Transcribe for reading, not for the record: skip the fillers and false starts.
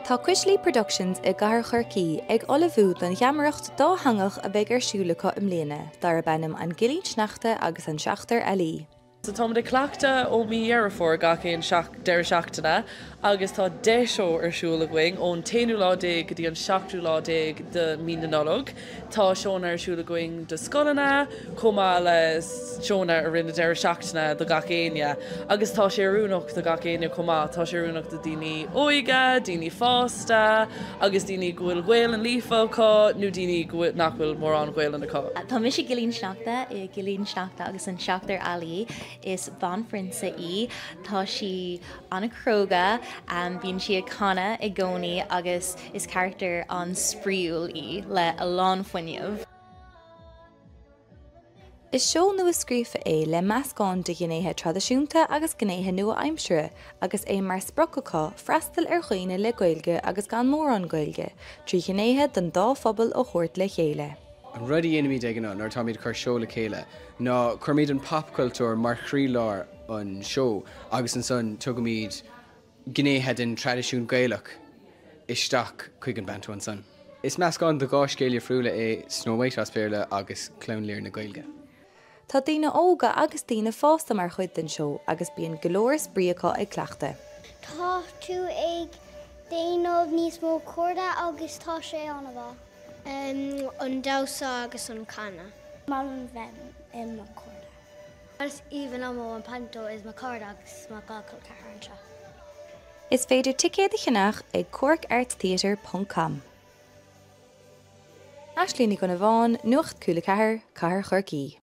Tá Cois Laoi Productions i gCorcaigh ag olafú don Geamaireacht dhátheangach a bheith ar siúlacha imléana, dar bennim an Gilín Sneachta agus an Seachtar Eala. So tá de cleachta ó míhearfór gachéon deir seachtainna, agus tá 10 seo ar siúla going ón 10 ládaigh go dtí an 7 ládaigh de mí na Nollag. Tá seónna ar siúla going de scolanna, comá le seónna ar rinne deir seachtainna do gachéine, agus tá sé rúnach do gachéine comá, tá sé rúnach do daoine óige, daoine fásta, agus daoine ghuiil ghuiil an lífácha, nó daoine nachhfuil mór an ghuiil an acha. Tá mi sé Gilín Sneachta i Gilín Sneachta agus an Seachtar Eala is van frinsa í, tá si anna cróga bhíonn si a canna i gcónaí agus is charactar an scríobh í le a lán foiineamh. Is seo nua scríobh é le meascán de gnéithe tradiisiúnta agus gnéithe nua aimsire, agus é mar sprochacha freastal ar chuoine le Gaeilge agus gan mór an Gaeilge, trí gnéithe den dá phobal ó chóirt le chéile. An rudí enimí ag an nar tá míad chuir seo le chéile, ná chuir míad an popcultúr mar chrí lár an seo, agus an son tugad míad gnéithe den tradiisiún Gaelach isteach chuig an bantu an son. Is meascán do gá scéal friúla é Snow-White Spéirle agus Clann Lir na Gaeilge. Tá daoine óga agus daoine fásta mar chuid den seo, agus bíonn golóir bríocha ag cleachta. Tá tú ag déanamh níos mó corda agus tá sé anna bha. An dása agus an canna. Mal an bheith in má corda. As even am an panto is má corda agus má gacail carhaintse. Is féidir ticéad a cheannach ag corcarttheatre.com. Aisling Nic Cárthaigh, Nuacht Cúla4, Gcaithfear Chorcaigh.